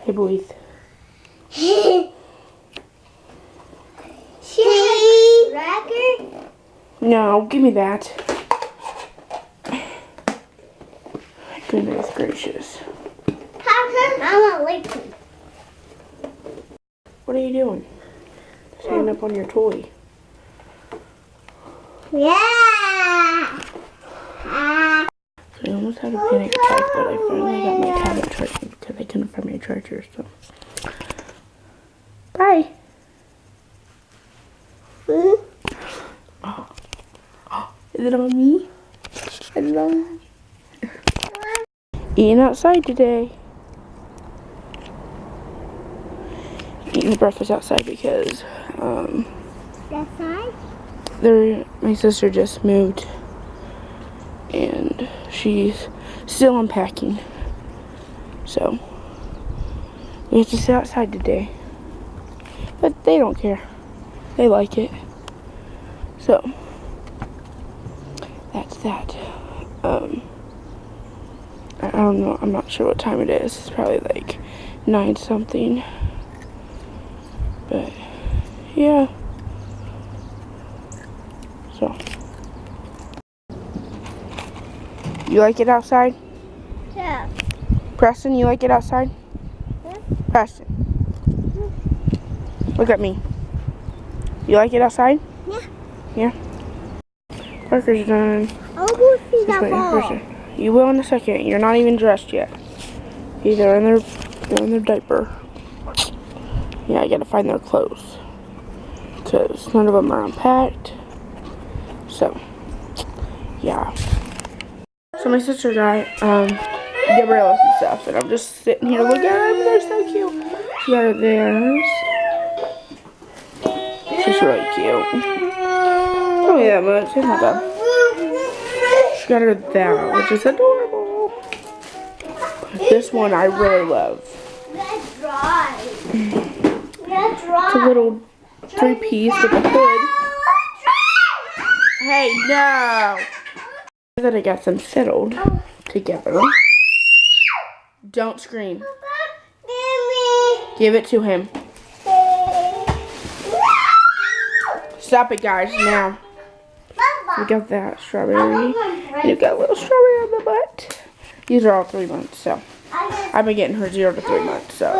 Hey, boys. Cracker? No, give me that. Goodness gracious. I want Lincoln. What are you doing? Just hanging up on your toy. Yeah. So I almost had a panic attack, but I finally got my tablet charging because I couldn't find my charger, so. Bye. Is it on me? Is it on me? Eating outside today. Eating the breakfast outside because, Outside? my sister just moved and she's still unpacking. So, we have to sit outside today. But they don't care. They like it. So, that's that. I don't know. I'm not sure what time it is. It's probably like 9 something. But, yeah. So. You like it outside? Yeah. Preston, you like it outside? Yeah. Preston. Look at me. You like it outside? Yeah. Yeah? Parker's done. I'll go see Just that waiting for ball. you will in a second. You're not even dressed yet. They're in their diaper. Yeah, I gotta find their clothes. Because none of them are unpacked. So, yeah. So my sister got, Gabriella's and stuff. And I'm just sitting here looking at them. They're so cute. She got theirs. She's really cute. Only that much. It's not bad. She got her that, which is adorable. This one I really love. Let's drive. Let's It's a drive. little 3-piece with a hood. Hey, no! Then I got them settled together. Don't scream. Give it to him. Stop it, guys, now. We got that strawberry. And you got a little strawberry on the butt. These are all 3 months, so. I've been getting her 0 to 3 months, so.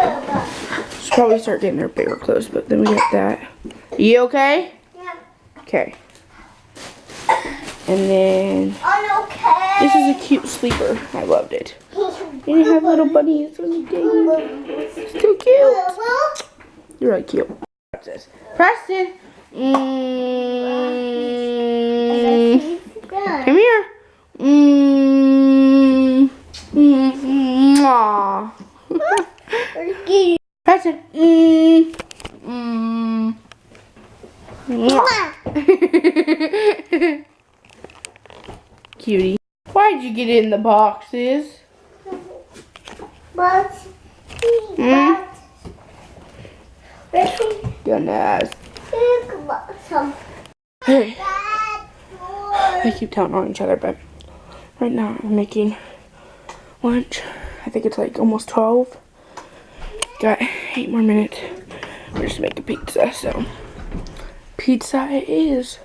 She'll probably start getting her bigger clothes, but then we got that. You okay? Yeah. Okay. And then, I'm okay. this is a cute sleeper. I loved it. And you have little bunnies on the day. It's so cute. You're really cute. What's this? Preston. Come here. Mwah. Preston. Mwah. Cutie. Why'd you get in the boxes? But, Goodness. Hey. They keep telling on each other, but right now I'm making lunch. I think it's like almost 12. Got 8 more minutes. We're just making pizza, so pizza it is.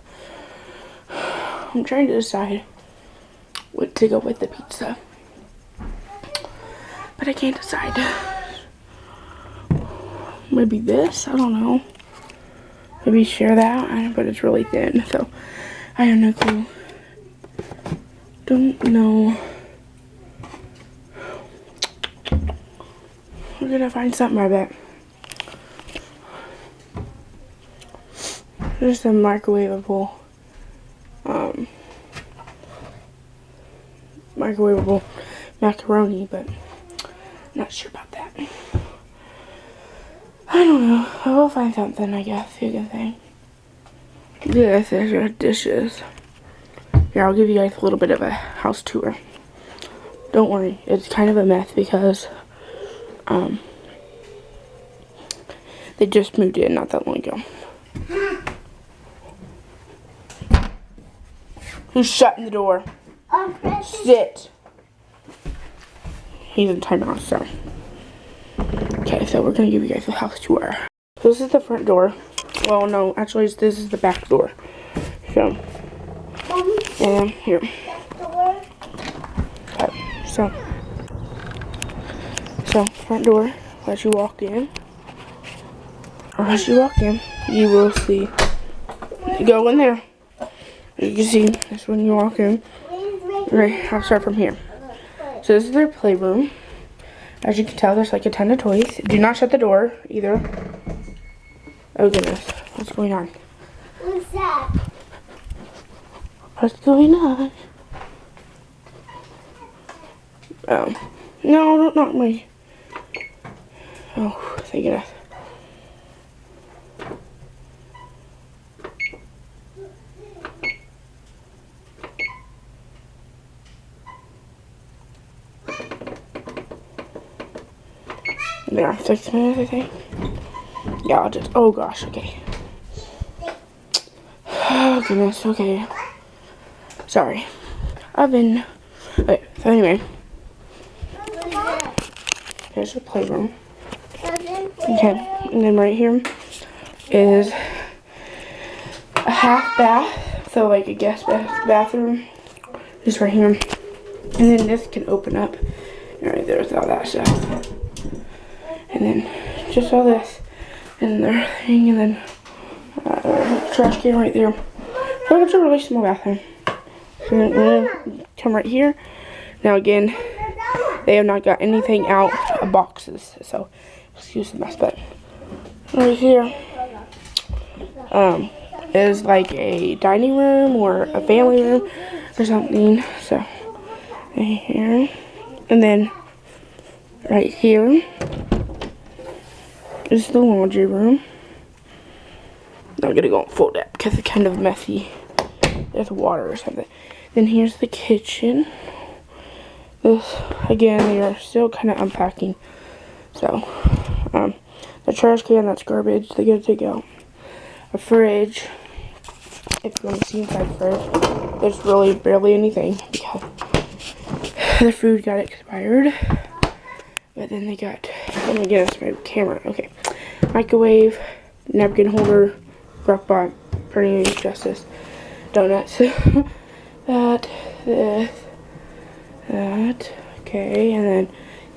I'm trying to decide what to go with the pizza, but I can't decide. Maybe this, I don't know. Maybe share that, but it's really thin, so I have no clue. Don't know. We're gonna find something, I bet. There's some microwavable macaroni, but not sure about that. I don't know. I will find something, I guess you can say. This is your dishes. Here, I'll give you guys a little bit of a house tour. Don't worry, it's kind of a mess because they just moved in not that long ago. Who's shutting the door? Sit. He's in timeout, so. Okay. Okay, so we're gonna give you guys a house tour. So this is the front door. Well, no, actually, this is the back door. So, and here. Okay, so front door. As you walk in, you will see. You go in there. As you can see, that's when you walk in. Right, I'll start from here. So this is their playroom. As you can tell, there's like a ton of toys. Do not shut the door either. Oh goodness, what's going on? What's that? What's going on? Oh, no, don't knock me. Oh, thank goodness. There, 6 minutes, I think. Yeah, I'll just, oh gosh, okay. Oh goodness, okay. Sorry. Oven. Okay, so anyway. Here's the playroom. Okay, and then right here is a half bath. So like a guest bathroom. Just right here. And then this can open up. And right there's all that stuff. And then just all this in their thing, and then trash can right there. So it's a really small bathroom. So then come right here. Now again, they have not got anything out of boxes, so excuse the mess. But right here is like a dining room or a family room or something. So right here, and then right here is the laundry room. Not gonna go in full depth because it's kind of messy. There's water or something. Then here's the kitchen. This, again, they are still kind of unpacking. So, the trash can, that's garbage. They gotta take out. A fridge. If you want to see inside the fridge, there's really barely anything because the food got expired. But then they got, let me get my camera. Okay, microwave, napkin holder, crock-pot, Bernie Justice, donuts. that, this, that. Okay, and then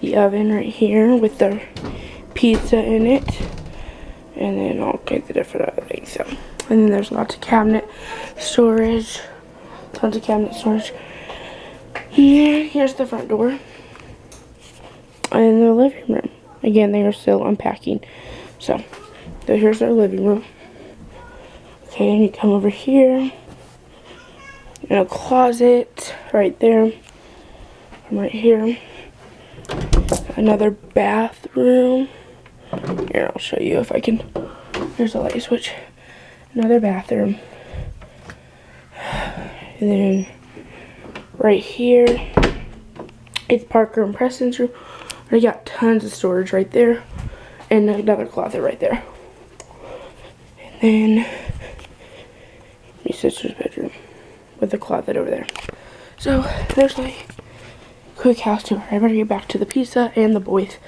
the oven right here with the pizza in it, and then all kinds of different other things. So, and then there's lots of cabinet storage, tons of cabinet storage. Yeah, here's the front door. And the living room. Again, they are still unpacking. So here's our living room. Okay, and you come over here. And a closet right there. And right here. Another bathroom. Here, I'll show you if I can. Here's a light switch. Another bathroom. And then right here, it's Parker and Preston's room. I got tons of storage right there, and another closet right there. And then my sister's bedroom with the closet over there. So there's my quick house tour. I better get back to the pizza and the boys.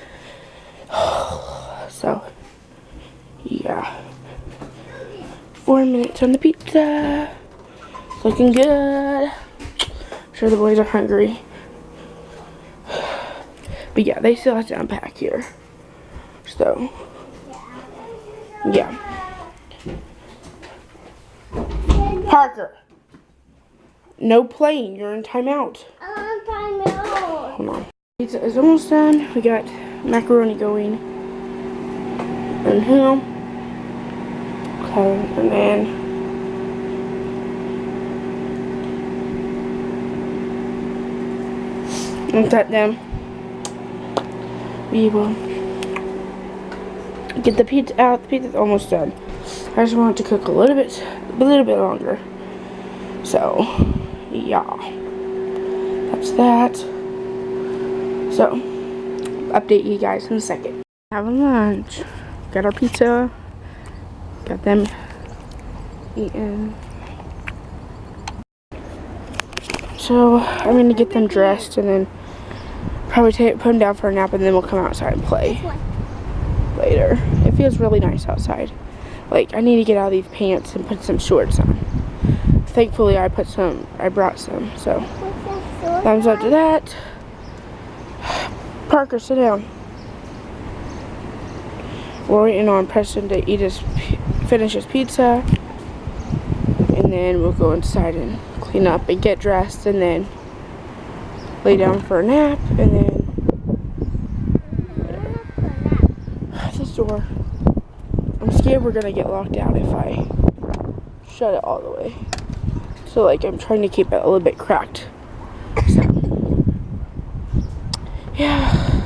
So yeah, 4 minutes on the pizza. It's looking good. I'm sure the boys are hungry. But yeah, they still have to unpack here. So, yeah. Parker, no playing. You're in timeout. Hold on. Pizza is almost done. We got macaroni going. And here. Okay, and then once that's done, we will get the pizza out. The pizza's almost done. I just want it to cook a little bit longer. So, yeah, that's that. So, update you guys in a second. Having lunch. Got our pizza. Got them eating. So, I'm gonna get them dressed and then probably put them down for a nap, and then we'll come outside and play. later. It feels really nice outside. Like, I need to get out of these pants and put some shorts on. Thankfully, I brought some, so thumbs up to that. Parker, sit down. We're waiting on Preston to finish his pizza, and then we'll go inside and clean up and get dressed, and then lay down for a nap, and then this door. I'm scared we're gonna get locked out if I shut it all the way. So like I'm trying to keep it a little bit cracked. So yeah.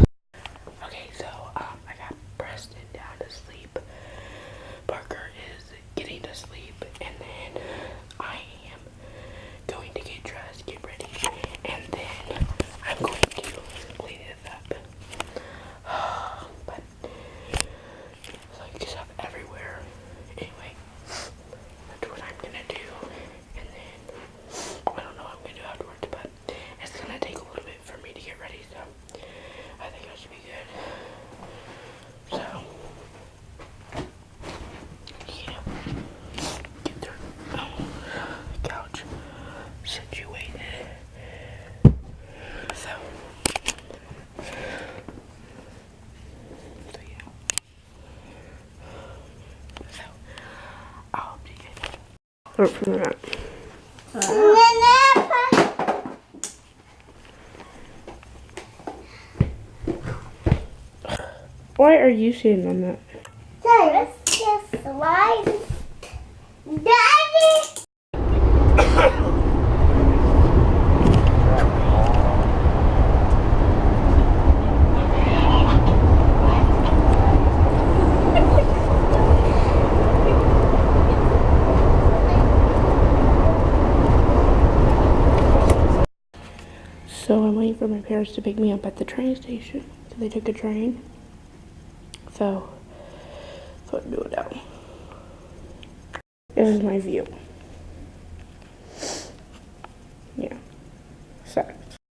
Okay, so I got Preston down to sleep. Parker is getting to sleep, and then I am going to get dressed, get ready, and then I'm going to clean it up. But it's like stuff everywhere. Anyway, that's what I'm gonna do, and then I don't know what I'm gonna do afterwards, but it's gonna take a little bit for me to get ready, so I think I should be good. So yeah, get their couch situated. So yeah. So I hope you get start from that. Why are you sitting on that? Let's just slide. Daddy! So I'm waiting for my parents to pick me up at the train station. So they took a train. So I'm doing now. This is my view.